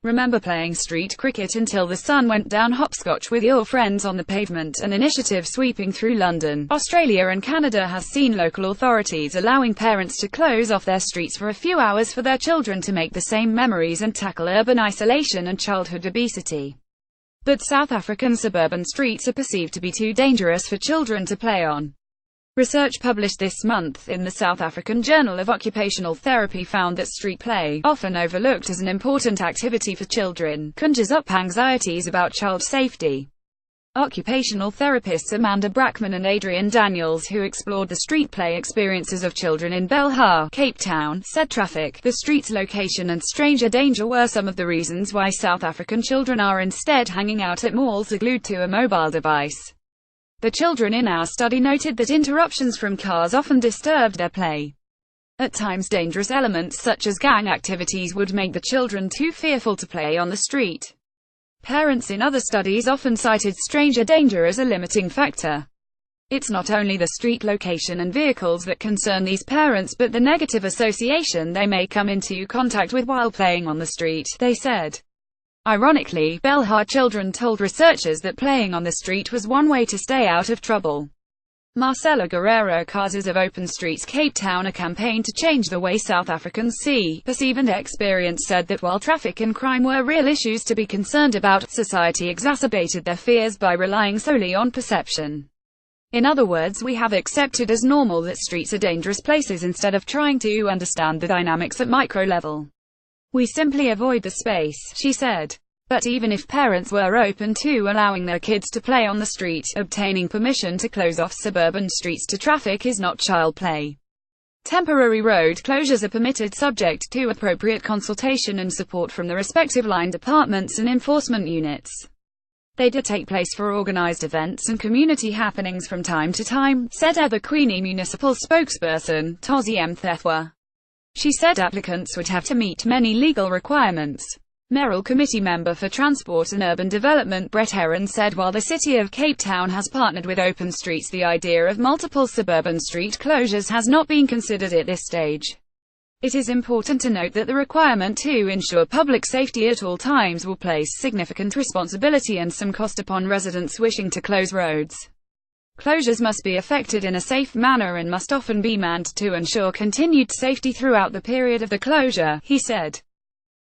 Remember playing street cricket until the sun went down, hopscotch with your friends on the pavement. An initiative sweeping through London, Australia and Canada has seen local authorities allowing parents to close off their streets for a few hours for their children to make the same memories and tackle urban isolation and childhood obesity. But South African suburban streets are perceived to be too dangerous for children to play on. Research published this month in the South African Journal of Occupational Therapy found that street play, often overlooked as an important activity for children, conjures up anxieties about child safety. Occupational therapists Amanda Brackman and Adrian Daniels, who explored the street play experiences of children in Belhar, Cape Town, said traffic, the street's location and stranger danger were some of the reasons why South African children are instead hanging out at malls or glued to a mobile device. The children in our study noted that interruptions from cars often disturbed their play. At times dangerous elements such as gang activities would make the children too fearful to play on the street. Parents in other studies often cited stranger danger as a limiting factor. It's not only the street location and vehicles that concern these parents but the negative association they may come into contact with while playing on the street, they said. Ironically, Belhar children told researchers that playing on the street was one way to stay out of trouble. Marcelo Guerrero Casas of Open Streets Cape Town, a campaign to change the way South Africans see, perceive and experience, said that while traffic and crime were real issues to be concerned about, society exacerbated their fears by relying solely on perception. In other words, we have accepted as normal that streets are dangerous places instead of trying to understand the dynamics at micro level. We simply avoid the space, she said. But even if parents were open to allowing their kids to play on the street, obtaining permission to close off suburban streets to traffic is not child play. Temporary road closures are permitted subject to appropriate consultation and support from the respective line departments and enforcement units. They do take place for organized events and community happenings from time to time, said eTheQueen municipal spokesperson, Tozi Mthethwa. She said applicants would have to meet many legal requirements. Mayoral Committee member for Transport and Urban Development Brett Heron said while the City of Cape Town has partnered with Open Streets, the idea of multiple suburban street closures has not been considered at this stage. It is important to note that the requirement to ensure public safety at all times will place significant responsibility and some cost upon residents wishing to close roads. Closures must be effected in a safe manner and must often be manned to ensure continued safety throughout the period of the closure, he said.